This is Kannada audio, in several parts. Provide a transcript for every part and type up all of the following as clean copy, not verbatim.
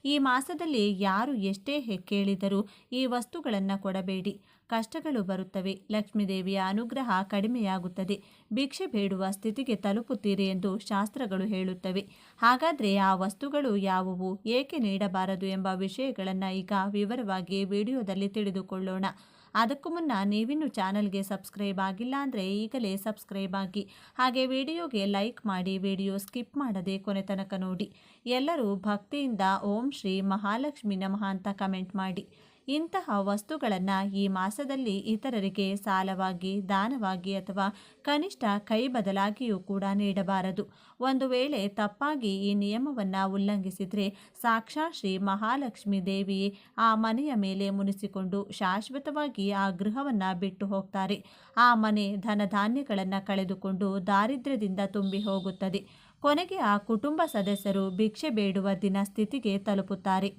ಈ ಮಾಸದಲ್ಲಿ ಯಾರು ಎಷ್ಟೇ ಕೇಳಿದರೂ ಈ ವಸ್ತುಗಳನ್ನು ಕೊಡಬೇಡಿ. ಕಷ್ಟಗಳು ಬರುತ್ತವೆ. ಲಕ್ಷ್ಮೀದೇವಿಯ ಅನುಗ್ರಹ ಕಡಿಮೆಯಾಗುತ್ತದೆ. ಭಿಕ್ಷೆ ಬೇಡುವ ಸ್ಥಿತಿಗೆ ತಲುಪುತ್ತೀರಿ ಎಂದು ಶಾಸ್ತ್ರಗಳು ಹೇಳುತ್ತವೆ. ಹಾಗಾದರೆ ಆ ವಸ್ತುಗಳು ಯಾವುವು, ಏಕೆ ನೀಡಬಾರದು ಎಂಬ ವಿಷಯಗಳನ್ನು ಈಗ ವಿವರವಾಗಿ ವಿಡಿಯೋದಲ್ಲಿ ತಿಳಿದುಕೊಳ್ಳೋಣ. ಅದಕ್ಕೂ ಮುನ್ನ ನೀವಿನ್ನು ಚಾನಲ್ಗೆ ಸಬ್ಸ್ಕ್ರೈಬ್ ಆಗಿಲ್ಲ ಅಂದರೆ ಈಗಲೇ ಸಬ್ಸ್ಕ್ರೈಬ್ ಆಗಿ, ಹಾಗೆ ವಿಡಿಯೋಗೆ ಲೈಕ್ ಮಾಡಿ, ವಿಡಿಯೋ ಸ್ಕಿಪ್ ಮಾಡದೆ ಕೊನೆ ತನಕ ನೋಡಿ. ಎಲ್ಲರೂ ಭಕ್ತಿಯಿಂದ ಓಂ ಶ್ರೀ ಮಹಾಲಕ್ಷ್ಮಿ ನಮಃ ಅಂತ ಕಮೆಂಟ್ ಮಾಡಿ. ಇಂತಹ ವಸ್ತುಗಳನ್ನು ಈ ಮಾಸದಲ್ಲಿ ಇತರರಿಗೆ ಸಾಲವಾಗಿ, ದಾನವಾಗಿ ಅಥವಾ ಕನಿಷ್ಠ ಕೈ ಬದಲಾಗಿಯೂ ಕೂಡ ನೀಡಬಾರದು. ಒಂದು ವೇಳೆ ತಪ್ಪಾಗಿ ಈ ನಿಯಮವನ್ನು ಉಲ್ಲಂಘಿಸಿದರೆ ಸಾಕ್ಷಾತ್ ಶ್ರೀ ಮಹಾಲಕ್ಷ್ಮಿ ದೇವಿ ಆ ಮನೆಯ ಮೇಲೆ ಮುನಿಸಿಕೊಂಡು ಶಾಶ್ವತವಾಗಿ ಆ ಗೃಹವನ್ನು ಬಿಟ್ಟು ಹೋಗ್ತಾರೆ. ಆ ಮನೆ ಧನಧಾನ್ಯಗಳನ್ನು ಕಳೆದುಕೊಂಡು ದಾರಿದ್ರ್ಯದಿಂದ ತುಂಬಿ ಹೋಗುತ್ತದೆ. ಕೊನೆಗೆ ಆ ಕುಟುಂಬ ಸದಸ್ಯರು ಭಿಕ್ಷೆ ಬೇಡುವ ದಿನ ಸ್ಥಿತಿಗೆ ತಲುಪುತ್ತಾರೆ.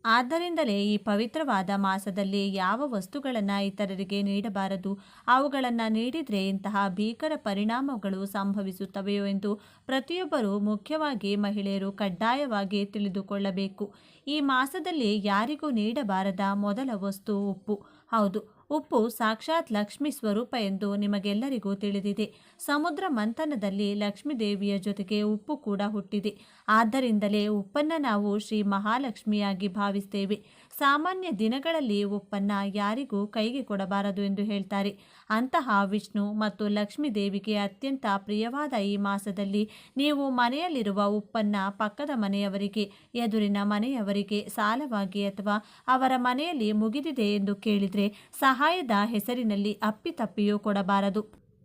ಆದ್ದರಿಂದಲೇ ಈ ಪವಿತ್ರವಾದ ಮಾಸದಲ್ಲಿ ಯಾವ ವಸ್ತುಗಳನ್ನು ಇತರರಿಗೆ ನೀಡಬಾರದು, ಅವುಗಳನ್ನು ನೀಡಿದರೆ ಇಂತಹ ಭೀಕರ ಪರಿಣಾಮಗಳು ಸಂಭವಿಸುತ್ತವೆಯೋ ಎಂದು ಪ್ರತಿಯೊಬ್ಬರೂ, ಮುಖ್ಯವಾಗಿ ಮಹಿಳೆಯರು ಕಡ್ಡಾಯವಾಗಿ ತಿಳಿದುಕೊಳ್ಳಬೇಕು. ಈ ಮಾಸದಲ್ಲಿ ಯಾರಿಗೂ ನೀಡಬಾರದ ಮೊದಲ ವಸ್ತು ಉಪ್ಪು. ಹೌದು, ಉಪ್ಪು ಸಾಕ್ಷಾತ್ ಲಕ್ಷ್ಮಿ ಸ್ವರೂಪ ಎಂದು ನಿಮಗೆಲ್ಲರಿಗೂ ತಿಳಿದಿದೆ. ಸಮುದ್ರ ಮಂಥನದಲ್ಲಿ ಲಕ್ಷ್ಮೀದೇವಿಯ ಜೊತೆಗೆ ಉಪ್ಪು ಕೂಡ ಹುಟ್ಟಿದೆ. ಆದ್ದರಿಂದಲೇ ಉಪ್ಪನ್ನು ನಾವು ಶ್ರೀ ಮಹಾಲಕ್ಷ್ಮಿಯಾಗಿ ಭಾವಿಸ್ತೇವೆ. ಸಾಮಾನ್ಯ ದಿನಗಳಲ್ಲಿ ಉಪ್ಪನ್ನು ಯಾರಿಗೂ ಕೈಗೆ ಕೊಡಬಾರದು ಎಂದು ಹೇಳ್ತಾರೆ. ಅಂತಹ ವಿಷ್ಣು ಮತ್ತು ಲಕ್ಷ್ಮೀ ದೇವಿಗೆ ಅತ್ಯಂತ ಪ್ರಿಯವಾದ ಈ ಮಾಸದಲ್ಲಿ ನೀವು ಮನೆಯಲ್ಲಿರುವ ಉಪ್ಪನ್ನು ಪಕ್ಕದ ಮನೆಯವರಿಗೆ, ಎದುರಿನ ಮನೆಯವರಿಗೆ ಸಾಲವಾಗಿ ಅಥವಾ ಅವರ ಮನೆಯಲ್ಲಿ ಮುಗಿದಿದೆ ಎಂದು ಕೇಳಿದರೆ ಸಹಾಯದ ಹೆಸರಿನಲ್ಲಿ ಅಪ್ಪಿತಪ್ಪಿಯೂ ಕೊಡಬಾರದು.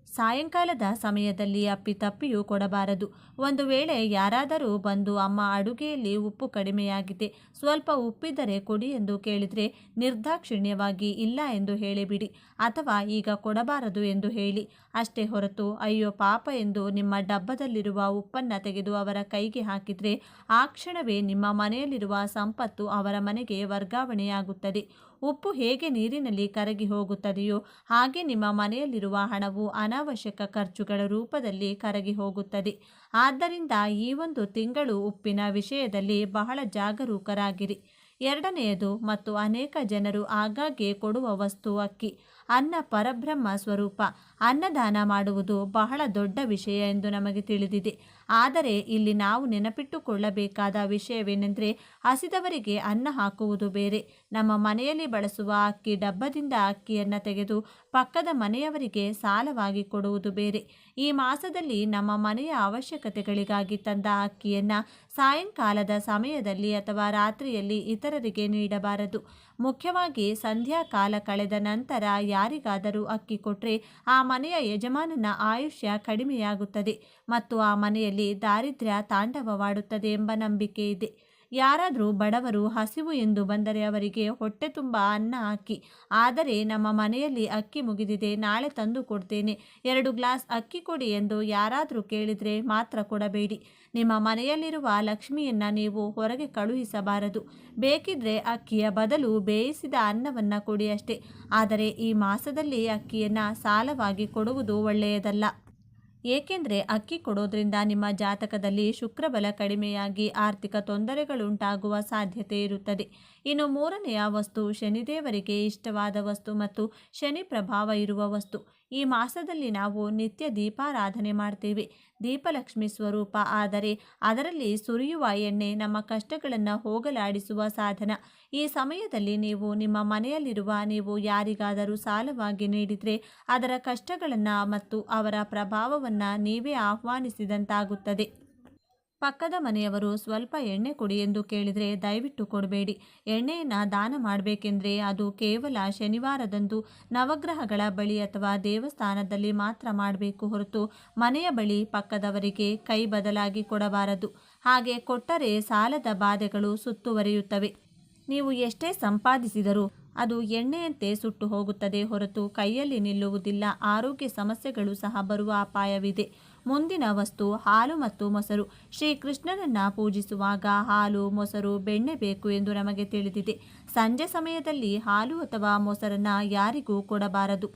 ಸಾಯಂಕಾಲದ ಸಮಯದಲ್ಲಿ ಅಪ್ಪಿತಪ್ಪಿಯೂ ಕೊಡಬಾರದು. ಒಂದು ವೇಳೆ ಯಾರಾದರೂ ಬಂದು ಅಮ್ಮ ಅಡುಗೆಯಲ್ಲಿ ಉಪ್ಪು ಕಡಿಮೆಯಾಗಿದೆ, ಸ್ವಲ್ಪ ಉಪ್ಪಿದ್ದರೆ ಕೊಡಿ ಎಂದು ಕೇಳಿದರೆ ನಿರ್ದಾಕ್ಷಿಣ್ಯವಾಗಿ ಇಲ್ಲ ಎಂದು ಹೇಳಿಬಿಡಿ, ಅಥವಾ ಈಗ ಕೊಡಬಾರದು ಎಂದು ಹೇಳಿ. ಅಷ್ಟೇ ಹೊರತು ಅಯ್ಯೋ ಪಾಪ ಎಂದು ನಿಮ್ಮ ಡಬ್ಬದಲ್ಲಿರುವ ಉಪ್ಪನ್ನು ತೆಗೆದು ಅವರ ಕೈಗೆ ಹಾಕಿದರೆ ಆ ಕ್ಷಣವೇ ನಿಮ್ಮ ಮನೆಯಲ್ಲಿರುವ ಸಂಪತ್ತು ಅವರ ಮನೆಗೆ ವರ್ಗಾವಣೆಯಾಗುತ್ತದೆ. ಉಪ್ಪು ಹೇಗೆ ನೀರಿನಲ್ಲಿ ಕರಗಿ ಹೋಗುತ್ತದೆಯೋ ಹಾಗೆ ನಿಮ್ಮ ಮನೆಯಲ್ಲಿರುವ ಹಣವು ಅನಾವಶ್ಯಕ ಖರ್ಚುಗಳ ರೂಪದಲ್ಲಿ ಕರಗಿ ಹೋಗುತ್ತದೆ. ಆದ್ದರಿಂದ ಈ ಒಂದು ತಿಂಗಳು ಉಪ್ಪಿನ ವಿಷಯದಲ್ಲಿ ಬಹಳ ಜಾಗರೂಕರಾಗಿರಿ. ಎರಡನೆಯದು ಮತ್ತು ಅನೇಕ ಜನರು ಆಗಾಗ್ಗೆ ಕೊಡುವ ವಸ್ತು ಅಕ್ಕಿ. ಅನ್ನ ಪರಬ್ರಹ್ಮ ಸ್ವರೂಪ. ಅನ್ನದಾನ ಮಾಡುವುದು ಬಹಳ ದೊಡ್ಡ ವಿಷಯ ಎಂದು ನಮಗೆ ತಿಳಿದಿದೆ. ಆದರೆ ಇಲ್ಲಿ ನಾವು ನೆನಪಿಟ್ಟುಕೊಳ್ಳಬೇಕಾದ ವಿಷಯವೇನೆಂದರೆ, ಹಸಿದವರಿಗೆ ಅನ್ನ ಹಾಕುವುದು ಬೇರೆ, ನಮ್ಮ ಮನೆಯಲ್ಲಿ ಬಳಸುವ ಅಕ್ಕಿ ಡಬ್ಬದಿಂದ ಅಕ್ಕಿಯನ್ನು ತೆಗೆದು ಪಕ್ಕದ ಮನೆಯವರಿಗೆ ಸಾಲವಾಗಿ ಕೊಡುವುದು ಬೇರೆ. ಈ ಮಾಸದಲ್ಲಿ ನಮ್ಮ ಮನೆಯ ಅವಶ್ಯಕತೆಗಳಿಗಾಗಿ ತಂದ ಅಕ್ಕಿಯನ್ನು ಸಾಯಂಕಾಲದ ಸಮಯದಲ್ಲಿ ಅಥವಾ ರಾತ್ರಿಯಲ್ಲಿ ಇತರರಿಗೆ ನೀಡಬಾರದು. ಮುಖ್ಯವಾಗಿ ಸಂಧ್ಯಾ ಕಾಲ ಕಳೆದ ನಂತರ ಯಾರಿಗಾದರೂ ಅಕ್ಕಿ ಕೊಟ್ಟರೆ ಆ ಮನೆಯ ಯಜಮಾನನ ಆಯುಷ್ಯ ಕಡಿಮೆಯಾಗುತ್ತದೆ ಮತ್ತು ಆ ಮನೆಯಲ್ಲಿ ದಾರಿದ್ರ್ಯ ತಾಂಡವವಾಡುತ್ತದೆ ಎಂಬ ನಂಬಿಕೆ ಇದೆ. ಯಾರಾದರೂ ಬಡವರು ಹಸಿವು ಎಂದು ಬಂದರೆ ಅವರಿಗೆ ಹೊಟ್ಟೆ ತುಂಬ ಅನ್ನ ಹಾಕಿ. ಆದರೆ ನಮ್ಮ ಮನೆಯಲ್ಲಿ ಅಕ್ಕಿ ಮುಗಿದಿದೆ, ನಾಳೆ ತಂದು ಕೊಡ್ತೇನೆ, 2 ಗ್ಲಾಸ್ ಅಕ್ಕಿ ಕೊಡಿ ಎಂದು ಯಾರಾದರೂ ಕೇಳಿದರೆ ಮಾತ್ರ ಕೊಡಬೇಡಿ. ನಿಮ್ಮ ಮನೆಯಲ್ಲಿರುವ ಲಕ್ಷ್ಮಿಯನ್ನು ನೀವು ಹೊರಗೆ ಕಳುಹಿಸಬಾರದು. ಬೇಕಿದ್ರೆ ಅಕ್ಕಿಯ ಬದಲು ಬೇಯಿಸಿದ ಅನ್ನವನ್ನು ಕೊಡಿ ಅಷ್ಟೇ. ಆದರೆ ಈ ಮಾಸದಲ್ಲಿ ಅಕ್ಕಿಯನ್ನು ಸಾಲವಾಗಿ ಕೊಡುವುದು ಒಳ್ಳೆಯದಲ್ಲ. ಏಕೆಂದರೆ ಅಕ್ಕಿ ಕೊಡೋದ್ರಿಂದ ನಿಮ್ಮ ಜಾತಕದಲ್ಲಿ ಶುಕ್ರಬಲ ಕಡಿಮೆಯಾಗಿ ಆರ್ಥಿಕ ತೊಂದರೆಗಳುಂಟಾಗುವ ಸಾಧ್ಯತೆ ಇರುತ್ತದೆ. ಇನ್ನು ಮೂರನೆಯ ವಸ್ತು ಶನಿದೇವರಿಗೆ ಇಷ್ಟವಾದ ವಸ್ತು ಮತ್ತು ಶನಿ ಪ್ರಭಾವ ಇರುವ ವಸ್ತು. ಈ ಮಾಸದಲ್ಲಿ ನಾವು ನಿತ್ಯ ದೀಪಾರಾಧನೆ ಮಾಡ್ತೇವೆ. ದೀಪಲಕ್ಷ್ಮಿ ಸ್ವರೂಪ, ಆದರೆ ಅದರಲ್ಲಿ ಸುರಿಯುವ ಎಣ್ಣೆ ನಮ್ಮ ಕಷ್ಟಗಳನ್ನು ಹೋಗಲಾಡಿಸುವ ಸಾಧನ. ಈ ಸಮಯದಲ್ಲಿ ನೀವು ನಿಮ್ಮ ಮನೆಯಲ್ಲಿರುವ ನೀವು ಯಾರಿಗಾದರೂ ಸಾಲವಾಗಿ ನೀಡಿದರೆ ಅದರ ಕಷ್ಟಗಳನ್ನು ಮತ್ತು ಅವರ ಪ್ರಭಾವವನ್ನು ನೀವೇ ಆಹ್ವಾನಿಸಿದಂತಾಗುತ್ತದೆ. ಪಕ್ಕದ ಮನೆಯವರು ಸ್ವಲ್ಪ ಎಣ್ಣೆ ಕೊಡಿ ಎಂದು ಕೇಳಿದರೆ ದಯವಿಟ್ಟು ಕೊಡಬೇಡಿ. ಎಣ್ಣೆಯನ್ನು ದಾನ ಮಾಡಬೇಕೆಂದರೆ ಅದು ಕೇವಲ ಶನಿವಾರದಂದು ನವಗ್ರಹಗಳ ಬಳಿ ಅಥವಾ ದೇವಸ್ಥಾನದಲ್ಲಿ ಮಾತ್ರ ಮಾಡಬೇಕು ಹೊರತು ಮನೆಯ ಬಳಿ ಪಕ್ಕದವರಿಗೆ ಕೈ ಬದಲಾಗಿ ಕೊಡಬಾರದು. ಹಾಗೆ ಕೊಟ್ಟರೆ ಸಾಲದ ಬಾಧೆಗಳು ಸುತ್ತುವರಿಯುತ್ತವೆ. ನೀವು ಎಷ್ಟೇ ಸಂಪಾದಿಸಿದರೂ ಅದು ಎಣ್ಣೆಯಂತೆ ಸುಟ್ಟು ಹೋಗುತ್ತದೆ ಹೊರತು ಕೈಯಲ್ಲಿ ನಿಲ್ಲುವುದಿಲ್ಲ. ಆರೋಗ್ಯ ಸಮಸ್ಯೆಗಳು ಸಹ ಬರುವ ಅಪಾಯವಿದೆ. ಮುಂದಿನ ವಸ್ತು ಹಾಲು ಮತ್ತು ಮೊಸರು. ಶ್ರೀಕೃಷ್ಣನನ್ನು ಪೂಜಿಸುವಾಗ ಹಾಲು, ಮೊಸರು, ಬೆಣ್ಣೆ ಬೇಕು ಎಂದು ನಮಗೆ ತಿಳಿದಿದೆ. ಸಂಜೆ ಸಮಯದಲ್ಲಿ ಹಾಲು ಅಥವಾ ಮೊಸರನ್ನು ಯಾರಿಗೂ ಕೊಡಬಾರದು.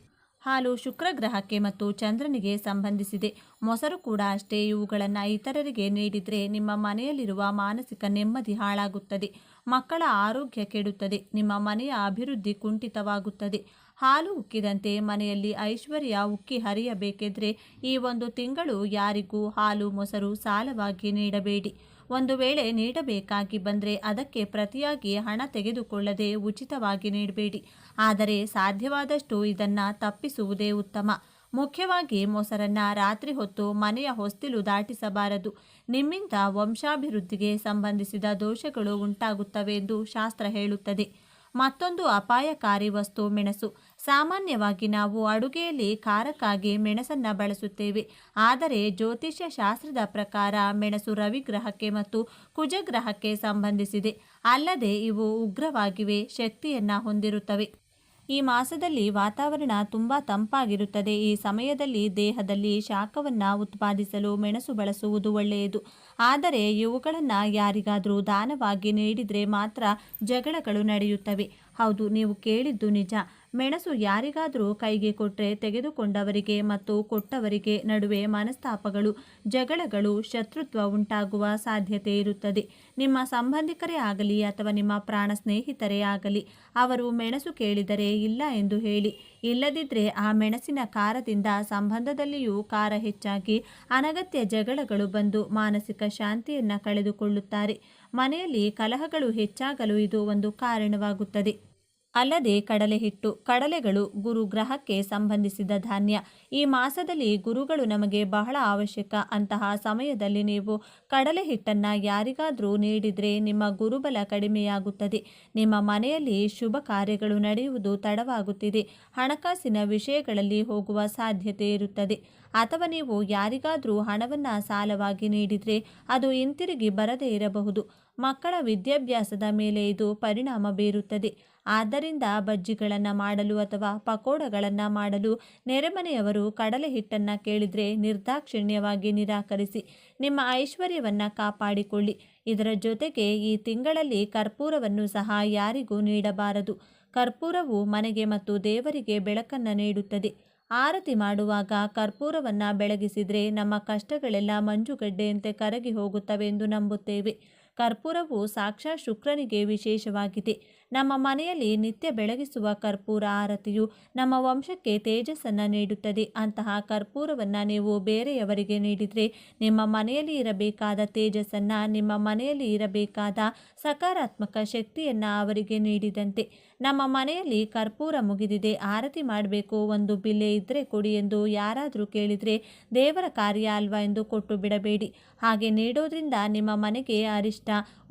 ಹಾಲು ಶುಕ್ರ ಗ್ರಹಕ್ಕೆ ಮತ್ತು ಚಂದ್ರನಿಗೆ ಸಂಬಂಧಿಸಿದೆ. ಮೊಸರು ಕೂಡ ಅಷ್ಟೇ. ಇವುಗಳನ್ನು ಇತರರಿಗೆ ನೀಡಿದರೆ ನಿಮ್ಮ ಮನೆಯಲ್ಲಿರುವ ಮಾನಸಿಕ ನೆಮ್ಮದಿ ಹಾಳಾಗುತ್ತದೆ, ಮಕ್ಕಳ ಆರೋಗ್ಯ ಕೆಡುತ್ತದೆ, ನಿಮ್ಮ ಮನೆಯ ಅಭಿವೃದ್ಧಿ ಕುಂಠಿತವಾಗುತ್ತದೆ. ಹಾಲು ಉಕ್ಕಿದಂತೆ ಮನೆಯಲ್ಲಿ ಐಶ್ವರ್ಯ ಉಕ್ಕಿ ಹರಿಯಬೇಕೆಂದರೆ ಈ ಒಂದು ತಿಂಗಳು ಯಾರಿಗೂ ಹಾಲು ಮೊಸರು ಸಾಲವಾಗಿ ನೀಡಬೇಡಿ. ಒಂದು ವೇಳೆ ನೀಡಬೇಕಾಗಿ ಬಂದರೆ ಅದಕ್ಕೆ ಪ್ರತಿಯಾಗಿ ಹಣ ತೆಗೆದುಕೊಳ್ಳದೆ ಉಚಿತವಾಗಿ ನೀಡಬೇಡಿ. ಆದರೆ ಸಾಧ್ಯವಾದಷ್ಟು ಇದನ್ನು ತಪ್ಪಿಸುವುದೇ ಉತ್ತಮ. ಮುಖ್ಯವಾಗಿ ಮೊಸರನ್ನ ರಾತ್ರಿ ಹೊತ್ತು ಮನೆಯ ಹೊಸ್ತಿಲು ದಾಟಿಸಬಾರದು. ನಿಮ್ಮಿಂದ ವಂಶಾಭಿವೃದ್ಧಿಗೆ ಸಂಬಂಧಿಸಿದ ದೋಷಗಳು ಉಂಟಾಗುತ್ತವೆ ಎಂದು ಶಾಸ್ತ್ರ ಹೇಳುತ್ತದೆ. ಮತ್ತೊಂದು ಅಪಾಯಕಾರಿ ವಸ್ತು ಮೆಣಸು. ಸಾಮಾನ್ಯವಾಗಿ ನಾವು ಅಡುಗೆಯಲ್ಲಿ ಖಾರಕ್ಕಾಗಿ ಮೆಣಸನ್ನು ಬಳಸುತ್ತೇವೆ. ಆದರೆ ಜ್ಯೋತಿಷ್ಯ ಶಾಸ್ತ್ರದ ಪ್ರಕಾರ ಮೆಣಸು ರವಿಗ್ರಹಕ್ಕೆ ಮತ್ತು ಕುಜಗ್ರಹಕ್ಕೆ ಸಂಬಂಧಿಸಿದೆ. ಅಲ್ಲದೆ ಇವು ಉಗ್ರವಾಗಿವೆ, ಶಕ್ತಿಯನ್ನು ಹೊಂದಿರುತ್ತವೆ. ಈ ಮಾಸದಲ್ಲಿ ವಾತಾವರಣ ತುಂಬ ತಂಪಾಗಿರುತ್ತದೆ. ಈ ಸಮಯದಲ್ಲಿ ದೇಹದಲ್ಲಿ ಶಾಖವನ್ನು ಉತ್ಪಾದಿಸಲು ಮೆಣಸು ಬಳಸುವುದು ಒಳ್ಳೆಯದು. ಆದರೆ ಇವುಗಳನ್ನು ಯಾರಿಗಾದರೂ ದಾನವಾಗಿ ನೀಡಿದರೆ ಮಾತ್ರ ಜಗಳಗಳು ನಡೆಯುತ್ತವೆ. ಹೌದು, ನೀವು ಕೇಳಿದ್ದು ನಿಜ. ಮೆಣಸು ಯಾರಿಗಾದರೂ ಕೈಗೆ ಕೊಟ್ಟರೆ ತೆಗೆದುಕೊಂಡವರಿಗೆ ಮತ್ತು ಕೊಟ್ಟವರಿಗೆ ನಡುವೆ ಮನಸ್ತಾಪಗಳು, ಜಗಳಗಳು, ಶತ್ರುತ್ವ ಉಂಟಾಗುವ ಸಾಧ್ಯತೆ ಇರುತ್ತದೆ. ನಿಮ್ಮ ಸಂಬಂಧಿಕರೇ ಆಗಲಿ ಅಥವಾ ನಿಮ್ಮ ಪ್ರಾಣ ಸ್ನೇಹಿತರೇ ಆಗಲಿ, ಅವರು ಮೆಣಸು ಕೇಳಿದರೆ ಇಲ್ಲ ಎಂದು ಹೇಳಿ. ಇಲ್ಲದಿದ್ದರೆ ಆ ಮೆಣಸಿನ ಖಾರದಿಂದ ಸಂಬಂಧದಲ್ಲಿಯೂ ಖಾರ ಹೆಚ್ಚಾಗಿ ಅನಗತ್ಯ ಜಗಳಗಳು ಬಂದು ಮಾನಸಿಕ ಶಾಂತಿಯನ್ನು ಕಳೆದುಕೊಳ್ಳುತ್ತಾರೆ. ಮನೆಯಲ್ಲಿ ಕಲಹಗಳು ಹೆಚ್ಚಾಗಲು ಇದು ಒಂದು ಕಾರಣವಾಗುತ್ತದೆ. ಅಲ್ಲದೆ ಕಡಲೆ ಹಿಟ್ಟು. ಕಡಲೆಗಳು ಗುರು ಗ್ರಹಕ್ಕೆ ಸಂಬಂಧಿಸಿದ ಧಾನ್ಯ. ಈ ಮಾಸದಲ್ಲಿ ಗುರುಗಳು ನಮಗೆ ಬಹಳ ಅವಶ್ಯಕ. ಅಂತಹ ಸಮಯದಲ್ಲಿ ನೀವು ಕಡಲೆ ಹಿಟ್ಟನ್ನು ಯಾರಿಗಾದರೂ ನೀಡಿದರೆ ನಿಮ್ಮ ಗುರುಬಲ ಕಡಿಮೆಯಾಗುತ್ತದೆ. ನಿಮ್ಮ ಮನೆಯಲ್ಲಿ ಶುಭ ಕಾರ್ಯಗಳು ನಡೆಯುವುದು ತಡವಾಗುತ್ತಿದೆ. ಹಣಕಾಸಿನ ವಿಷಯಗಳಲ್ಲಿ ಹೋಗುವ ಸಾಧ್ಯತೆ ಇರುತ್ತದೆ. ಅಥವಾ ನೀವು ಯಾರಿಗಾದರೂ ಹಣವನ್ನು ಸಾಲವಾಗಿ ನೀಡಿದರೆ ಅದು ಹಿಂತಿರುಗಿ ಬರದೇ ಇರಬಹುದು. ಮಕ್ಕಳ ವಿದ್ಯಾಭ್ಯಾಸದ ಮೇಲೆ ಇದು ಪರಿಣಾಮ ಬೀರುತ್ತದೆ. ಆದ್ದರಿಂದ ಬಜ್ಜಿಗಳನ್ನು ಮಾಡಲು ಅಥವಾ ಪಕೋಡಗಳನ್ನು ಮಾಡಲು ನೆರೆಮನೆಯವರು ಕಡಲೆ ಹಿಟ್ಟನ್ನು ಕೇಳಿದರೆ ನಿರ್ದಾಕ್ಷಿಣ್ಯವಾಗಿ ನಿರಾಕರಿಸಿ. ನಿಮ್ಮ ಐಶ್ವರ್ಯವನ್ನು ಕಾಪಾಡಿಕೊಳ್ಳಿ. ಇದರ ಜೊತೆಗೆ ಈ ತಿಂಗಳಲ್ಲಿ ಕರ್ಪೂರವನ್ನು ಸಹ ಯಾರಿಗೂ ನೀಡಬಾರದು. ಕರ್ಪೂರವು ಮನೆಗೆ ಮತ್ತು ದೇವರಿಗೆ ಬೆಳಕನ್ನು ನೀಡುತ್ತದೆ. ಆರತಿ ಮಾಡುವಾಗ ಕರ್ಪೂರವನ್ನು ಬೆಳಗಿಸಿದರೆ ನಮ್ಮ ಕಷ್ಟಗಳೆಲ್ಲ ಮಂಜುಗಡ್ಡೆಯಂತೆ ಕರಗಿ ಹೋಗುತ್ತವೆ ಎಂದು ನಂಬುತ್ತೇವೆ. ಕರ್ಪೂರವು ಸಾಕ್ಷಾತ್ ಶುಕ್ರನಿಗೆ ವಿಶೇಷವಾಗಿದೆ. ನಮ್ಮ ಮನೆಯಲ್ಲಿ ನಿತ್ಯ ಬೆಳಗಿಸುವ ಕರ್ಪೂರ ಆರತಿಯು ನಮ್ಮ ವಂಶಕ್ಕೆ ತೇಜಸ್ಸನ್ನು ನೀಡುತ್ತದೆ. ಅಂತಹ ಕರ್ಪೂರವನ್ನು ನೀವು ಬೇರೆಯವರಿಗೆ ನೀಡಿದರೆ ನಿಮ್ಮ ಮನೆಯಲ್ಲಿ ಇರಬೇಕಾದ ತೇಜಸ್ಸನ್ನು, ನಿಮ್ಮ ಮನೆಯಲ್ಲಿ ಇರಬೇಕಾದ ಸಕಾರಾತ್ಮಕ ಶಕ್ತಿಯನ್ನು ಅವರಿಗೆ ನೀಡಿದಂತೆ. ನಮ್ಮ ಮನೆಯಲ್ಲಿ ಕರ್ಪೂರ ಮುಗಿದಿದೆ, ಆರತಿ ಮಾಡಬೇಕು, ಒಂದು ಬಿಲ್ಲೆ ಇದ್ದರೆ ಕೊಡಿ ಎಂದು ಯಾರಾದರೂ ಕೇಳಿದರೆ ದೇವರ ಕಾರ್ಯ ಅಲ್ವಾ ಎಂದು ಕೊಟ್ಟು ಬಿಡಬೇಡಿ. ಹಾಗೆ ನೀಡೋದ್ರಿಂದ ನಿಮ್ಮ ಮನೆಗೆ ಅರಿಷ್ಟ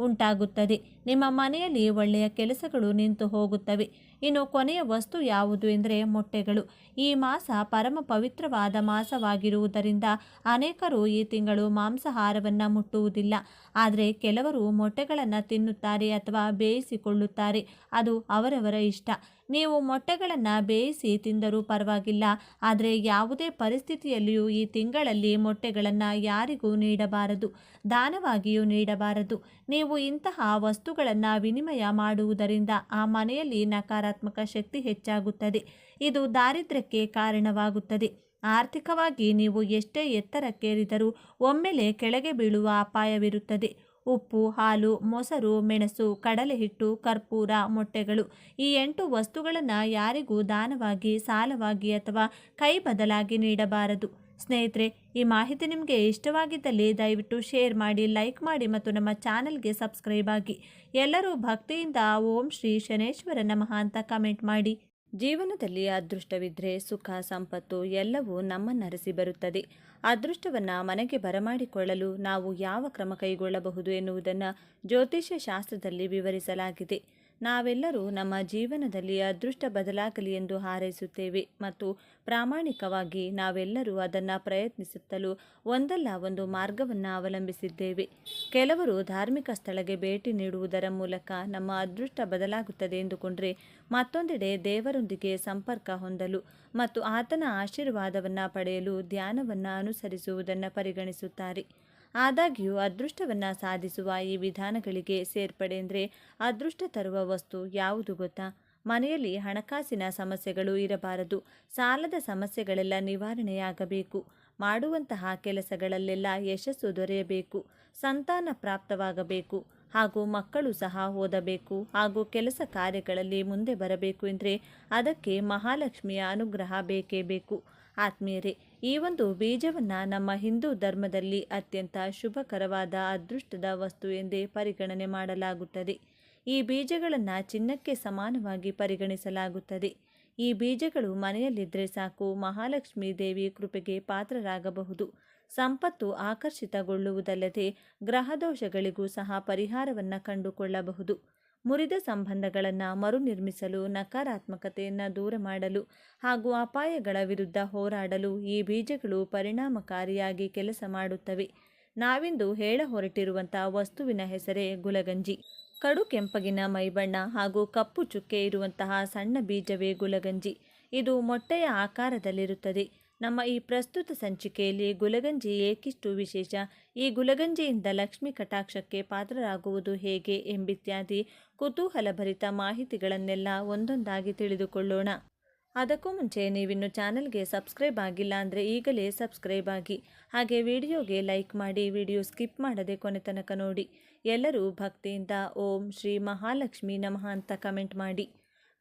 ಉಂಟಾಗುತ್ತದೆ. ನಿಮ್ಮ ಮನೆಯಲ್ಲಿ ಒಳ್ಳೆಯ ಕೆಲಸಗಳು ನಿಂತು ಹೋಗುತ್ತವೆ. ಇನ್ನು ಕೊನೆಯ ವಸ್ತು ಯಾವುದು ಎಂದರೆ ಮೊಟ್ಟೆಗಳು. ಈ ಮಾಸ ಪರಮ ಪವಿತ್ರವಾದ ಮಾಸವಾಗಿರುವುದರಿಂದ ಅನೇಕರು ಈ ತಿಂಗಳು ಮಾಂಸಾಹಾರವನ್ನು ಮುಟ್ಟುವುದಿಲ್ಲ. ಆದರೆ ಕೆಲವರು ಮೊಟ್ಟೆಗಳನ್ನು ತಿನ್ನುತ್ತಾರೆ ಅಥವಾ ಬೇಯಿಸಿಕೊಳ್ಳುತ್ತಾರೆ. ಅದು ಅವರವರ ಇಷ್ಟ. ನೀವು ಮೊಟ್ಟೆಗಳನ್ನು ಬೇಯಿಸಿ ತಿಂದರೂ ಪರವಾಗಿಲ್ಲ. ಆದರೆ ಯಾವುದೇ ಪರಿಸ್ಥಿತಿಯಲ್ಲಿಯೂ ಈ ತಿಂಗಳಲ್ಲಿ ಮೊಟ್ಟೆಗಳನ್ನು ಯಾರಿಗೂ ನೀಡಬಾರದು, ದಾನವಾಗಿಯೂ ನೀಡಬಾರದು. ನೀವು ಇಂತಹ ವಸ್ತುಗಳನ್ನು ವಿನಿಮಯ ಮಾಡುವುದರಿಂದ ಆ ಮನೆಯಲ್ಲಿ ನಕಾರಾತ್ಮಕ ಶಕ್ತಿ ಹೆಚ್ಚಾಗುತ್ತದೆ. ಇದು ದಾರಿದ್ರ್ಯಕ್ಕೆ ಕಾರಣವಾಗುತ್ತದೆ. ಆರ್ಥಿಕವಾಗಿ ನೀವು ಎಷ್ಟೇ ಎತ್ತರಕ್ಕೇರಿದರೂ ಒಮ್ಮೆಲೆ ಕೆಳಗೆ ಬೀಳುವ ಅಪಾಯವಿರುತ್ತದೆ. ಉಪ್ಪು, ಹಾಲು, ಮೊಸರು, ಮೆಣಸು, ಕಡಲೆ ಹಿಟ್ಟು, ಕರ್ಪೂರ, ಮೊಟ್ಟೆಗಳು ಈ 8 ವಸ್ತುಗಳನ್ನು ಯಾರಿಗೂ ದಾನವಾಗಿ, ಸಾಲವಾಗಿ ಅಥವಾ ಕೈ ಬದಲಾಗಿ ನೀಡಬಾರದು. ಸ್ನೇಹಿತರೆ, ಈ ಮಾಹಿತಿ ನಿಮಗೆ ಇಷ್ಟವಾಗಿದ್ದಲ್ಲಿ ದಯವಿಟ್ಟು ಶೇರ್ ಮಾಡಿ, ಲೈಕ್ ಮಾಡಿ ಮತ್ತು ನಮ್ಮ ಚಾನಲ್ಗೆ ಸಬ್ಸ್ಕ್ರೈಬ್ ಆಗಿ. ಎಲ್ಲರೂ ಭಕ್ತಿಯಿಂದ ಓಂ ಶ್ರೀ ಶನೇಶ್ವರ ನಮಃ ಅಂತ ಕಮೆಂಟ್ ಮಾಡಿ. ಜೀವನದಲ್ಲಿ ಅದೃಷ್ಟವಿದ್ದರೆ ಸುಖ, ಸಂಪತ್ತು ಎಲ್ಲವೂ ನಮ್ಮನ್ನರಸಿ ಬರುತ್ತದೆ. ಅದೃಷ್ಟವನ್ನು ಮನೆಗೆ ಬರಮಾಡಿಕೊಳ್ಳಲು ನಾವು ಯಾವ ಕ್ರಮ ಕೈಗೊಳ್ಳಬಹುದು ಎನ್ನುವುದನ್ನು ಜ್ಯೋತಿಷ್ಯ ಶಾಸ್ತ್ರದಲ್ಲಿ ವಿವರಿಸಲಾಗಿದೆ. ನಾವೆಲ್ಲರೂ ನಮ್ಮ ಜೀವನದಲ್ಲಿ ಅದೃಷ್ಟ ಬದಲಾಗಲಿ ಎಂದು ಹಾರೈಸುತ್ತೇವೆ ಮತ್ತು ಪ್ರಾಮಾಣಿಕವಾಗಿ ನಾವೆಲ್ಲರೂ ಅದನ್ನು ಪ್ರಯತ್ನಿಸುತ್ತಲೂ ಒಂದಲ್ಲ ಒಂದು ಮಾರ್ಗವನ್ನು ಅವಲಂಬಿಸಿದ್ದೇವೆ. ಕೆಲವರು ಧಾರ್ಮಿಕ ಸ್ಥಳಕ್ಕೆ ಭೇಟಿ ನೀಡುವುದರ ಮೂಲಕ ನಮ್ಮ ಅದೃಷ್ಟ ಬದಲಾಗುತ್ತದೆ ಎಂದುಕೊಂಡರೆ, ಮತ್ತೊಂದೆಡೆ ದೇವರೊಂದಿಗೆ ಸಂಪರ್ಕ ಹೊಂದಲು ಮತ್ತು ಆತನ ಆಶೀರ್ವಾದವನ್ನು ಪಡೆಯಲು ಧ್ಯಾನವನ್ನು ಅನುಸರಿಸುವುದನ್ನು ಪರಿಗಣಿಸುತ್ತಾರೆ. ಆದಾಗ್ಯೂ ಅದೃಷ್ಟವನ್ನು ಸಾಧಿಸುವ ಈ ವಿಧಾನಗಳಿಗೆ ಸೇರ್ಪಡೆ ಅಂದರೆ ಅದೃಷ್ಟ ತರುವ ವಸ್ತು ಯಾವುದು ಗೊತ್ತಾ? ಮನೆಯಲ್ಲಿ ಹಣಕಾಸಿನ ಸಮಸ್ಯೆಗಳು ಇರಬಾರದು. ಸಾಲದ ಸಮಸ್ಯೆಗಳೆಲ್ಲ ನಿವಾರಣೆಯಾಗಬೇಕು. ಮಾಡುವಂತಹ ಕೆಲಸಗಳಲ್ಲೆಲ್ಲ ಯಶಸ್ಸು ದೊರೆಯಬೇಕು. ಸಂತಾನ ಪ್ರಾಪ್ತವಾಗಬೇಕು ಹಾಗೂ ಮಕ್ಕಳು ಸಹ ಓದಬೇಕು ಹಾಗೂ ಕೆಲಸ ಕಾರ್ಯಗಳಲ್ಲಿ ಮುಂದೆ ಬರಬೇಕು ಎಂದರೆ ಅದಕ್ಕೆ ಮಹಾಲಕ್ಷ್ಮಿಯ ಅನುಗ್ರಹ ಬೇಕೇ ಬೇಕು. ಆತ್ಮೀಯರೇ, ಈ ಒಂದು ಬೀಜವನ್ನು ನಮ್ಮ ಹಿಂದೂ ಧರ್ಮದಲ್ಲಿ ಅತ್ಯಂತ ಶುಭಕರವಾದ ಅದೃಷ್ಟದ ವಸ್ತು ಎಂದೇ ಪರಿಗಣನೆ ಮಾಡಲಾಗುತ್ತದೆ. ಈ ಬೀಜಗಳನ್ನು ಚಿನ್ನಕ್ಕೆ ಸಮಾನವಾಗಿ ಪರಿಗಣಿಸಲಾಗುತ್ತದೆ. ಈ ಬೀಜಗಳು ಮನೆಯಲ್ಲಿದ್ದರೆ ಸಾಕು, ಮಹಾಲಕ್ಷ್ಮೀ ದೇವಿ ಕೃಪೆಗೆ ಪಾತ್ರರಾಗಬಹುದು. ಸಂಪತ್ತು ಆಕರ್ಷಿತಗೊಳ್ಳುವುದಲ್ಲದೆ ಗ್ರಹದೋಷಗಳಿಗೂ ಸಹ ಪರಿಹಾರವನ್ನು ಕಂಡುಕೊಳ್ಳಬಹುದು. ಮುರಿದ ಸಂಬಂಧಗಳನ್ನು ಮರುನಿರ್ಮಿಸಲು, ನಕಾರಾತ್ಮಕತೆಯನ್ನು ದೂರ ಮಾಡಲು ಹಾಗೂ ಅಪಾಯಗಳ ವಿರುದ್ಧ ಹೋರಾಡಲು ಈ ಬೀಜಗಳು ಪರಿಣಾಮಕಾರಿಯಾಗಿ ಕೆಲಸ ಮಾಡುತ್ತವೆ. ನಾವಿಂದು ಹೇಳ ಹೊರಟಿರುವಂಥ ವಸ್ತುವಿನ ಹೆಸರೇ ಗುಲಗಂಜಿ. ಕಡು ಕೆಂಪಗಿನ ಮೈಬಣ್ಣ ಹಾಗೂ ಕಪ್ಪು ಚುಕ್ಕೆ ಇರುವಂತಹ ಸಣ್ಣ ಬೀಜವೇ ಗುಲಗಂಜಿ. ಇದು ಮೊಟ್ಟೆಯ ಆಕಾರದಲ್ಲಿರುತ್ತದೆ. ನಮ್ಮ ಈ ಪ್ರಸ್ತುತ ಸಂಚಿಕೆಯಲ್ಲಿ ಗುಲಗಂಜಿ ಏಕಿಷ್ಟು ವಿಶೇಷ, ಈ ಗುಲಗಂಜಿಯಿಂದ ಲಕ್ಷ್ಮಿ ಕಟಾಕ್ಷಕ್ಕೆ ಪಾತ್ರರಾಗುವುದು ಹೇಗೆ ಎಂಬಿತ್ಯಾದಿ ಕುತೂಹಲಭರಿತ ಮಾಹಿತಿಗಳನ್ನೆಲ್ಲ ಒಂದೊಂದಾಗಿ ತಿಳಿದುಕೊಳ್ಳೋಣ. ಅದಕ್ಕೂ ಮುಂಚೆ ನೀವಿನ್ನು ಚಾನಲ್ಗೆ ಸಬ್ಸ್ಕ್ರೈಬ್ ಆಗಿಲ್ಲ ಅಂದರೆ ಈಗಲೇ ಸಬ್ಸ್ಕ್ರೈಬ್ ಆಗಿ, ಹಾಗೆ ವಿಡಿಯೋಗೆ ಲೈಕ್ ಮಾಡಿ, ವಿಡಿಯೋ ಸ್ಕಿಪ್ ಮಾಡದೆ ಕೊನೆ ತನಕ ನೋಡಿ. ಎಲ್ಲರೂ ಭಕ್ತಿಯಿಂದ ಓಂ ಶ್ರೀ ಮಹಾಲಕ್ಷ್ಮಿ ನಮಃ ಅಂತ ಕಮೆಂಟ್ ಮಾಡಿ.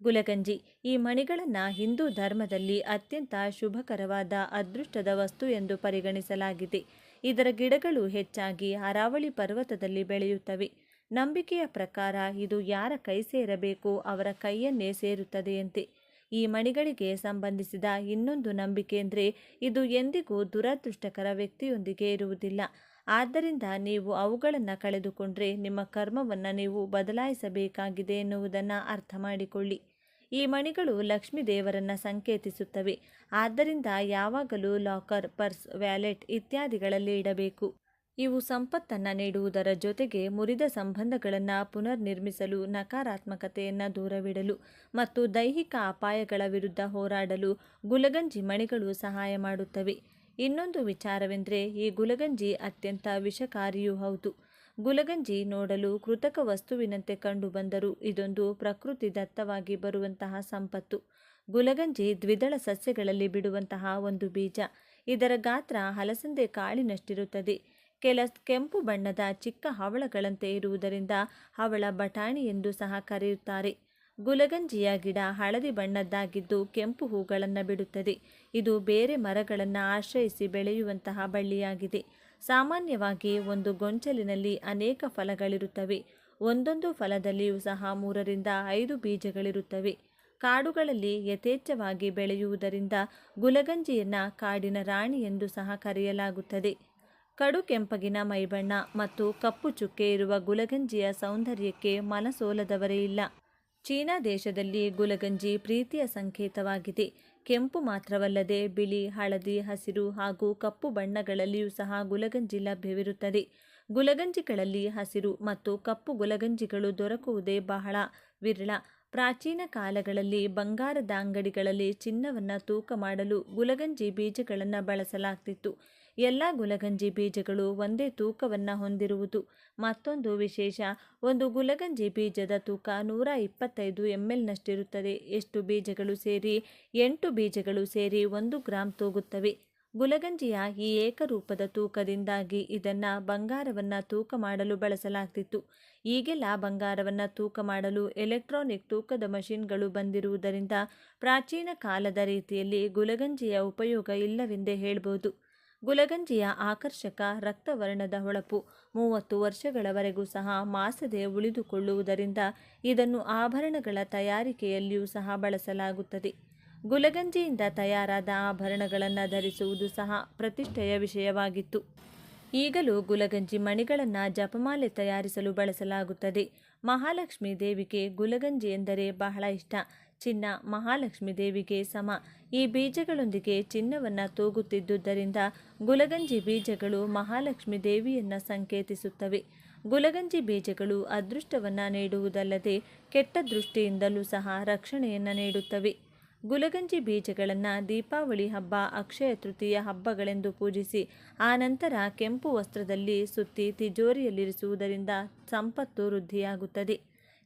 ಗುಲಗಂಜಿ ಈ ಮಣಿಗಳನ್ನು ಹಿಂದೂ ಧರ್ಮದಲ್ಲಿ ಅತ್ಯಂತ ಶುಭಕರವಾದ ಅದೃಷ್ಟದ ವಸ್ತು ಎಂದು ಪರಿಗಣಿಸಲಾಗಿದೆ. ಇದರ ಗಿಡಗಳು ಹೆಚ್ಚಾಗಿ ಅರಾವಳಿ ಪರ್ವತದಲ್ಲಿ ಬೆಳೆಯುತ್ತವೆ. ನಂಬಿಕೆಯ ಪ್ರಕಾರ ಇದು ಯಾರ ಕೈ ಸೇರಬೇಕೋ ಅವರ ಕೈಯನ್ನೇ ಸೇರುತ್ತದೆಯಂತೆ. ಈ ಮಣಿಗಳಿಗೆ ಸಂಬಂಧಿಸಿದ ಇನ್ನೊಂದು ನಂಬಿಕೆ ಅಂದರೆ ಇದು ಎಂದಿಗೂ ದುರದೃಷ್ಟಕರ ವ್ಯಕ್ತಿಯೊಂದಿಗೆ ಇರುವುದಿಲ್ಲ. ಆದ್ದರಿಂದ ನೀವು ಅವುಗಳನ್ನು ಕಳೆದುಕೊಂಡ್ರೆ ನಿಮ್ಮ ಕರ್ಮವನ್ನು ನೀವು ಬದಲಾಯಿಸಬೇಕಾಗಿದೆ ಎನ್ನುವುದನ್ನು ಅರ್ಥ ಮಾಡಿಕೊಳ್ಳಿ. ಈ ಮಣಿಗಳು ಲಕ್ಷ್ಮೀ ದೇವರನ್ನು ಸಂಕೇತಿಸುತ್ತವೆ. ಆದ್ದರಿಂದ ಯಾವಾಗಲೂ ಲಾಕರ್, ಪರ್ಸ್, ವ್ಯಾಲೆಟ್ ಇತ್ಯಾದಿಗಳಲ್ಲಿ ಇಡಬೇಕು. ಇವು ಸಂಪತ್ತನ್ನು ನೀಡುವುದರ ಜೊತೆಗೆ ಮುರಿದ ಸಂಬಂಧಗಳನ್ನು ಪುನರ್ನಿರ್ಮಿಸಲು, ನಕಾರಾತ್ಮಕತೆಯನ್ನು ದೂರವಿಡಲು ಮತ್ತು ದೈಹಿಕ ಅಪಾಯಗಳ ವಿರುದ್ಧ ಹೋರಾಡಲು ಗುಲಗಂಜಿ ಮಣಿಗಳು ಸಹಾಯ ಮಾಡುತ್ತವೆ. ಇನ್ನೊಂದು ವಿಚಾರವೆಂದರೆ ಈ ಗುಲಗಂಜಿ ಅತ್ಯಂತ ವಿಷಕಾರಿಯೂ ಹೌದು. ಗುಲಗಂಜಿ ನೋಡಲು ಕೃತಕ ವಸ್ತುವಿನಂತೆ ಕಂಡುಬಂದರೂ ಇದೊಂದು ಪ್ರಕೃತಿ ದತ್ತವಾಗಿ ಬರುವಂತಹ ಸಂಪತ್ತು. ಗುಲಗಂಜಿ ದ್ವಿದಳ ಸಸ್ಯಗಳಲ್ಲಿ ಬಿಡುವಂತಹ ಒಂದು ಬೀಜ. ಇದರ ಗಾತ್ರ ಹಲಸಂದೆ ಕಾಳಿನಷ್ಟಿರುತ್ತದೆ. ಕೆಂಪು ಬಣ್ಣದ ಚಿಕ್ಕ ಹವಳಗಳಂತೆ ಇರುವುದರಿಂದ ಹವಳ ಬಟಾಣಿ ಎಂದು ಸಹ ಕರೆಯುತ್ತಾರೆ. ಗುಲಗಂಜಿಯ ಗಿಡ ಹಳದಿ ಬಣ್ಣದ್ದಾಗಿದ್ದು ಕೆಂಪು ಹೂಗಳನ್ನು ಬಿಡುತ್ತದೆ. ಇದು ಬೇರೆ ಮರಗಳನ್ನು ಆಶ್ರಯಿಸಿ ಬೆಳೆಯುವಂತಹ ಬಳ್ಳಿಯಾಗಿದೆ. ಸಾಮಾನ್ಯವಾಗಿ ಒಂದು ಗೊಂಚಲಿನಲ್ಲಿ ಅನೇಕ ಫಲಗಳಿರುತ್ತವೆ. ಒಂದೊಂದು ಫಲದಲ್ಲಿಯೂ ಸಹ 3 ರಿಂದ 5 ಬೀಜಗಳಿರುತ್ತವೆ. ಕಾಡುಗಳಲ್ಲಿ ಯಥೇಚ್ಛವಾಗಿ ಬೆಳೆಯುವುದರಿಂದ ಗುಲಗಂಜಿಯನ್ನು ಕಾಡಿನ ರಾಣಿ ಎಂದು ಸಹ ಕರೆಯಲಾಗುತ್ತದೆ. ಕಡು ಕೆಂಪಗಿನ ಮೈಬಣ್ಣ ಮತ್ತು ಕಪ್ಪು ಚುಕ್ಕೆ ಇರುವ ಗುಲಗಂಜಿಯ ಸೌಂದರ್ಯಕ್ಕೆ ಮನಸೋಲದವರೇ ಇಲ್ಲ. ಚೀನಾ ದೇಶದಲ್ಲಿ ಗುಲಗಂಜಿ ಪ್ರೀತಿಯ ಸಂಕೇತವಾಗಿದೆ. ಕೆಂಪು ಮಾತ್ರವಲ್ಲದೆ ಬಿಳಿ, ಹಳದಿ, ಹಸಿರು ಹಾಗೂ ಕಪ್ಪು ಬಣ್ಣಗಳಲ್ಲಿಯೂ ಸಹ ಗುಲಗಂಜಿ ಲಭ್ಯವಿರುತ್ತದೆ. ಗುಲಗಂಜಿಗಳಲ್ಲಿ ಹಸಿರು ಮತ್ತು ಕಪ್ಪು ಗುಲಗಂಜಿಗಳು ದೊರಕುವುದೇ ಬಹಳ ವಿರಳ. ಪ್ರಾಚೀನ ಕಾಲಗಳಲ್ಲಿ ಬಂಗಾರದ ಅಂಗಡಿಗಳಲ್ಲಿ ಚಿನ್ನವನ್ನು ತೂಕ ಮಾಡಲು ಗುಲಗಂಜಿ ಬೀಜಗಳನ್ನು ಬಳಸಲಾಗ್ತಿತ್ತು. ಎಲ್ಲ ಗುಲಗಂಜಿ ಬೀಜಗಳು ಒಂದೇ ತೂಕವನ್ನು ಹೊಂದಿರುವುದು ಮತ್ತೊಂದು ವಿಶೇಷ. ಒಂದು ಗುಲಗಂಜಿ ಬೀಜದ ತೂಕ 125 ml ಎಷ್ಟು ಬೀಜಗಳು ಸೇರಿ 8 ಬೀಜಗಳು ಸೇರಿ 1 ಗ್ರಾಂ ತೂಗುತ್ತವೆ. ಗುಲಗಂಜಿಯ ಈ ಏಕರೂಪದ ತೂಕದಿಂದಾಗಿ ಇದನ್ನು ಬಂಗಾರವನ್ನು ತೂಕ ಮಾಡಲು ಬಳಸಲಾಗ್ತಿತ್ತು. ಈಗೆಲ್ಲ ಬಂಗಾರವನ್ನು ತೂಕ ಮಾಡಲು ಎಲೆಕ್ಟ್ರಾನಿಕ್ ತೂಕದ ಮಷಿನ್ಗಳು ಬಂದಿರುವುದರಿಂದ ಪ್ರಾಚೀನ ಕಾಲದ ರೀತಿಯಲ್ಲಿ ಗುಲಗಂಜಿಯ ಉಪಯೋಗ ಇಲ್ಲವೆಂದೇ ಹೇಳ್ಬೋದು. ಗುಲಗಂಜಿಯ ಆಕರ್ಷಕ ರಕ್ತವರ್ಣದ ಹೊಳಪು 30 ವರ್ಷಗಳವರೆಗೂ ಸಹ ಮಾಸದೆ ಉಳಿದುಕೊಳ್ಳುವುದರಿಂದ ಇದನ್ನು ಆಭರಣಗಳ ತಯಾರಿಕೆಯಲ್ಲಿಯೂ ಸಹ ಬಳಸಲಾಗುತ್ತದೆ. ಗುಲಗಂಜಿಯಿಂದ ತಯಾರಾದ ಆಭರಣಗಳನ್ನು ಧರಿಸುವುದು ಸಹ ಪ್ರತಿಷ್ಠೆಯ ವಿಷಯವಾಗಿತ್ತು. ಈಗಲೂ ಗುಲಗಂಜಿ ಮಣಿಗಳನ್ನು ಜಪಮಾಲೆ ತಯಾರಿಸಲು ಬಳಸಲಾಗುತ್ತದೆ. ಮಹಾಲಕ್ಷ್ಮೀ ದೇವಿಗೆ ಗುಲಗಂಜಿ ಎಂದರೆ ಬಹಳ ಇಷ್ಟ. ಚಿನ್ನ ಮಹಾಲಕ್ಷ್ಮೀ ದೇವಿಗೆ ಸಮ. ಈ ಬೀಜಗಳೊಂದಿಗೆ ಚಿನ್ನವನ್ನು ತೂಗುತ್ತಿದ್ದುದರಿಂದ ಗುಲಗಂಜಿ ಬೀಜಗಳು ಮಹಾಲಕ್ಷ್ಮೀ ದೇವಿಯನ್ನು ಸಂಕೇತಿಸುತ್ತವೆ. ಗುಲಗಂಜಿ ಬೀಜಗಳು ಅದೃಷ್ಟವನ್ನು ನೀಡುವುದಲ್ಲದೆ ಕೆಟ್ಟ ದೃಷ್ಟಿಯಿಂದಲೂ ಸಹ ರಕ್ಷಣೆಯನ್ನು ನೀಡುತ್ತವೆ. ಗುಲಗಂಜಿ ಬೀಜಗಳನ್ನು ದೀಪಾವಳಿ ಹಬ್ಬ, ಅಕ್ಷಯ ತೃತೀಯ ಹಬ್ಬಗಳೆಂದು ಪೂಜಿಸಿ ಆನಂತರ ಕೆಂಪು ವಸ್ತ್ರದಲ್ಲಿ ಸುತ್ತಿ ತಿಜೋರಿಯಲ್ಲಿರಿಸುವುದರಿಂದ ಸಂಪತ್ತು ವೃದ್ಧಿಯಾಗುತ್ತದೆ.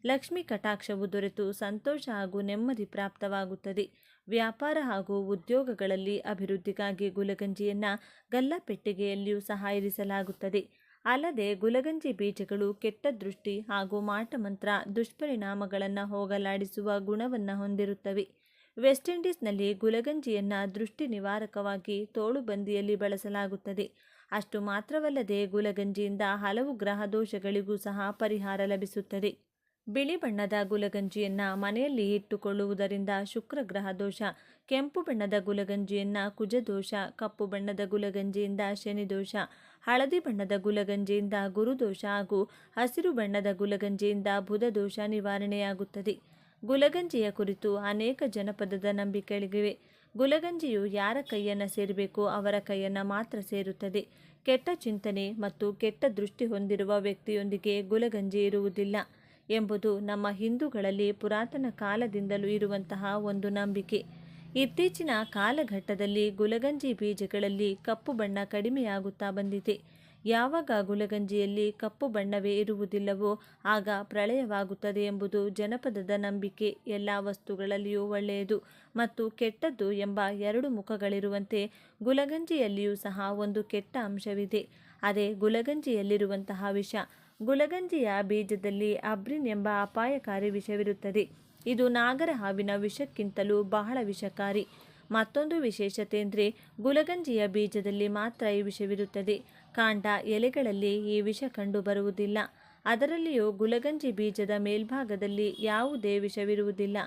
ಲಕ್ಷ್ಮಿ ಕಟಾಕ್ಷವು ದೊರೆತು ಸಂತೋಷ ಹಾಗೂ ನೆಮ್ಮದಿ ಪ್ರಾಪ್ತವಾಗುತ್ತದೆ. ವ್ಯಾಪಾರ ಹಾಗೂ ಉದ್ಯೋಗಗಳಲ್ಲಿ ಅಭಿವೃದ್ಧಿಗಾಗಿ ಗುಲಗಂಜಿಯನ್ನು ಗಲ್ಲಪೆಟ್ಟಿಗೆಯಲ್ಲಿಯೂ ಸಹ ಇರಿಸಲಾಗುತ್ತದೆ. ಅಲ್ಲದೆ ಗುಲಗಂಜಿ ಬೀಜಗಳು ಕೆಟ್ಟ ದೃಷ್ಟಿ ಹಾಗೂ ಮಾಟಮಂತ್ರ ದುಷ್ಪರಿಣಾಮಗಳನ್ನು ಹೋಗಲಾಡಿಸುವ ಗುಣವನ್ನು ಹೊಂದಿರುತ್ತವೆ. ವೆಸ್ಟ್ ಇಂಡೀಸ್ನಲ್ಲಿ ಗುಲಗಂಜಿಯನ್ನು ದೃಷ್ಟಿ ನಿವಾರಕವಾಗಿ ತೋಳುಬಂದಿಯಲ್ಲಿ ಬಳಸಲಾಗುತ್ತದೆ. ಅಷ್ಟು ಮಾತ್ರವಲ್ಲದೆ ಗುಲಗಂಜಿಯಿಂದ ಹಲವು ಗ್ರಹ ದೋಷಗಳಿಗೂ ಸಹ ಪರಿಹಾರ ಲಭಿಸುತ್ತದೆ. ಬಿಳಿ ಬಣ್ಣದ ಗುಲಗಂಜಿಯನ್ನು ಮನೆಯಲ್ಲಿ ಇಟ್ಟುಕೊಳ್ಳುವುದರಿಂದ ಶುಕ್ರ ಗ್ರಹ ದೋಷ, ಕೆಂಪು ಬಣ್ಣದ ಗುಲಗಂಜಿಯನ್ನು ಕುಜದೋಷ, ಕಪ್ಪು ಬಣ್ಣದ ಗುಲಗಂಜಿಯಿಂದ ಶನಿ ದೋಷ, ಹಳದಿ ಬಣ್ಣದ ಗುಲಗಂಜಿಯಿಂದ ಗುರುದೋಷ ಹಾಗೂ ಹಸಿರು ಬಣ್ಣದ ಗುಲಗಂಜಿಯಿಂದ ಬುಧ ದೋಷ ನಿವಾರಣೆಯಾಗುತ್ತದೆ. ಗುಲಗಂಜಿಯ ಕುರಿತು ಅನೇಕ ಜನಪದದ ನಂಬಿಕೆಗಳಿವೆ. ಗುಲಗಂಜಿಯು ಯಾರ ಕೈಯನ್ನು ಸೇರಬೇಕೋ ಅವರ ಕೈಯನ್ನು ಮಾತ್ರ ಸೇರುತ್ತದೆ. ಕೆಟ್ಟ ಚಿಂತನೆ ಮತ್ತು ಕೆಟ್ಟ ದೃಷ್ಟಿ ಹೊಂದಿರುವ ವ್ಯಕ್ತಿಯೊಂದಿಗೆ ಗುಲಗಂಜಿ ಇರುವುದಿಲ್ಲ ಎಂಬುದು ನಮ್ಮ ಹಿಂದೂಗಳಲ್ಲಿ ಪುರಾತನ ಕಾಲದಿಂದಲೂ ಇರುವಂತಹ ಒಂದು ನಂಬಿಕೆ. ಇತ್ತೀಚಿನ ಕಾಲಘಟ್ಟದಲ್ಲಿ ಗುಲಗಂಜಿ ಬೀಜಗಳಲ್ಲಿ ಕಪ್ಪು ಬಣ್ಣ ಕಡಿಮೆಯಾಗುತ್ತಾ ಬಂದಿದೆ. ಯಾವಾಗ ಗುಲಗಂಜಿಯಲ್ಲಿ ಕಪ್ಪು ಬಣ್ಣವೇ ಇರುವುದಿಲ್ಲವೋ ಆಗ ಪ್ರಳಯವಾಗುತ್ತದೆ ಎಂಬುದು ಜನಪದದ ನಂಬಿಕೆ. ಎಲ್ಲ ವಸ್ತುಗಳಲ್ಲಿಯೂ ಒಳ್ಳೆಯದು ಮತ್ತು ಕೆಟ್ಟದ್ದು ಎಂಬ ಎರಡು ಮುಖಗಳಿರುವಂತೆ ಗುಲಗಂಜಿಯಲ್ಲಿಯೂ ಸಹ ಒಂದು ಕೆಟ್ಟ ಅಂಶವಿದೆ. ಅದೇ ಗುಲಗಂಜಿಯಲ್ಲಿರುವಂತಹ ವಿಷ. ಗುಲಗಂಜಿಯ ಬೀಜದಲ್ಲಿ ಅಬ್ರಿನ್ ಎಂಬ ಅಪಾಯಕಾರಿ ವಿಷವಿರುತ್ತದೆ. ಇದು ನಾಗರ ಹಾವಿನ ವಿಷಕ್ಕಿಂತಲೂ ಬಹಳ ವಿಷಕಾರಿ. ಮತ್ತೊಂದು ವಿಶೇಷತೆ ಎಂದರೆ ಗುಲಗಂಜಿಯ ಬೀಜದಲ್ಲಿ ಮಾತ್ರ ಈ ವಿಷವಿರುತ್ತದೆ. ಕಾಂಡ, ಎಲೆಗಳಲ್ಲಿ ಈ ವಿಷ ಕಂಡು ಬರುವುದಿಲ್ಲ. ಅದರಲ್ಲಿಯೂ ಗುಲಗಂಜಿ ಬೀಜದ ಮೇಲ್ಭಾಗದಲ್ಲಿ ಯಾವುದೇ ವಿಷವಿರುವುದಿಲ್ಲ.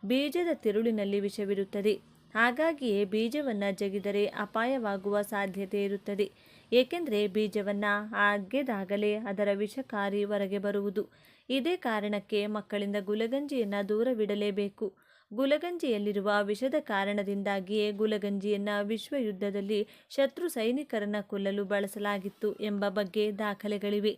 ಬೀಜದ ತಿರುಳಿನಲ್ಲಿ ವಿಷವಿರುತ್ತದೆ. ಹಾಗಾಗಿಯೇ ಬೀಜವನ್ನು ಜಗಿದರೆ ಅಪಾಯವಾಗುವ ಸಾಧ್ಯತೆ ಇರುತ್ತದೆ. ಏಕೆಂದರೆ ಬೀಜವನ್ನು ಅಗೆದಾಗಲೇ ಅದರ ವಿಷಕಾರಿ ಹೊರಗೆ ಬರುವುದು. ಇದೇ ಕಾರಣಕ್ಕೆ ಮಕ್ಕಳಿಂದ ಗುಲಗಂಜಿಯನ್ನು ದೂರವಿಡಲೇಬೇಕು. ಗುಲಗಂಜಿಯಲ್ಲಿರುವ ವಿಷದ ಕಾರಣದಿಂದಾಗಿಯೇ ಗುಲಗಂಜಿಯನ್ನು ವಿಶ್ವಯುದ್ಧದಲ್ಲಿ ಶತ್ರು ಸೈನಿಕರನ್ನು ಕೊಲ್ಲಲು ಬಳಸಲಾಗಿತ್ತು ಎಂಬ ಬಗ್ಗೆ ದಾಖಲೆಗಳಿವೆ.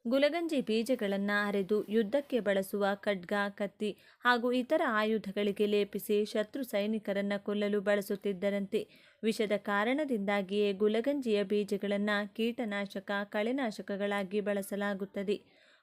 ಗುಲಗಂಜಿ ಬೀಜಗಳನ್ನು ಅರೆದು ಯುದ್ಧಕ್ಕೆ ಬಳಸುವ ಖಡ್ಗ, ಕತ್ತಿ ಹಾಗೂ ಇತರ ಆಯುಧಗಳಿಗೆ ಲೇಪಿಸಿ ಶತ್ರು ಸೈನಿಕರನ್ನು ಕೊಲ್ಲಲು ಬಳಸುತ್ತಿದ್ದರಂತೆ. ವಿಷದ ಕಾರಣದಿಂದಾಗಿಯೇ ಗುಲಗಂಜಿಯ ಬೀಜಗಳನ್ನು ಕೀಟನಾಶಕ, ಕಳೆನಾಶಕಗಳಾಗಿ ಬಳಸಲಾಗುತ್ತದೆ.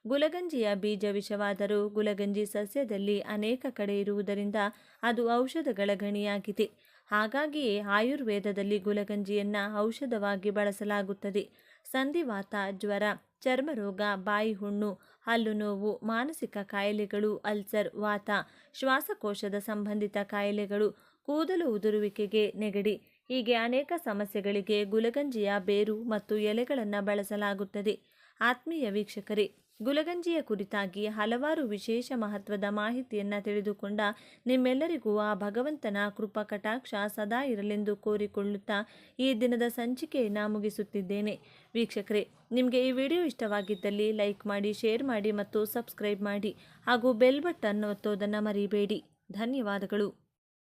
ಗುಲಗಂಜಿಯ ಬೀಜ ವಿಷವಾದರೂ ಗುಲಗಂಜಿ ಸಸ್ಯದಲ್ಲಿ ಅನೇಕ ಕಡೆ ಇರುವುದರಿಂದ ಅದು ಔಷಧಗಳ ಗಣಿಯಾಗಿದೆ. ಹಾಗಾಗಿಯೇ ಆಯುರ್ವೇದದಲ್ಲಿ ಗುಲಗಂಜಿಯನ್ನು ಔಷಧವಾಗಿ ಬಳಸಲಾಗುತ್ತದೆ. ಸಂಧಿವಾತ, ಜ್ವರ, ಚರ್ಮರೋಗ, ಬಾಯಿ ಹುಣ್ಣು, ಹಲ್ಲು ನೋವು, ಮಾನಸಿಕ ಕಾಯಿಲೆಗಳು, ಅಲ್ಸರ್, ವಾತ, ಶ್ವಾಸಕೋಶದ ಸಂಬಂಧಿತ ಕಾಯಿಲೆಗಳು, ಕೂದಲು ಉದುರುವಿಕೆಗೆ, ನೆಗಡಿ ಹೀಗೆ ಅನೇಕ ಸಮಸ್ಯೆಗಳಿಗೆ ಗುಲಗಂಜಿಯ ಬೇರು ಮತ್ತು ಎಲೆಗಳನ್ನು ಬಳಸಲಾಗುತ್ತದೆ. ಆತ್ಮೀಯ ವೀಕ್ಷಕರೇ, ಗುಲಗಂಜಿಯ ಕುರಿತಾಗಿ ಹಲವಾರು ವಿಶೇಷ ಮಹತ್ವದ ಮಾಹಿತಿಯನ್ನು ತಿಳಿದುಕೊಂಡ ನಿಮ್ಮೆಲ್ಲರಿಗೂ ಆ ಭಗವಂತನ ಕೃಪಾ ಕಟಾಕ್ಷ ಸದಾ ಇರಲೆಂದು ಕೋರಿಕೊಳ್ಳುತ್ತಾ ಈ ದಿನದ ಸಂಚಿಕೆಯನ್ನು ಮುಗಿಸುತ್ತಿದ್ದೇನೆ. ವೀಕ್ಷಕರೇ, ನಿಮಗೆ ಈ ವಿಡಿಯೋ ಇಷ್ಟವಾಗಿದ್ದಲ್ಲಿ ಲೈಕ್ ಮಾಡಿ, ಶೇರ್ ಮಾಡಿ ಮತ್ತು ಸಬ್ಸ್ಕ್ರೈಬ್ ಮಾಡಿ ಹಾಗೂ ಬೆಲ್ ಬಟನ್ ಒತ್ತೋದನ್ನು ಮರಿಬೇಡಿ. ಧನ್ಯವಾದಗಳು.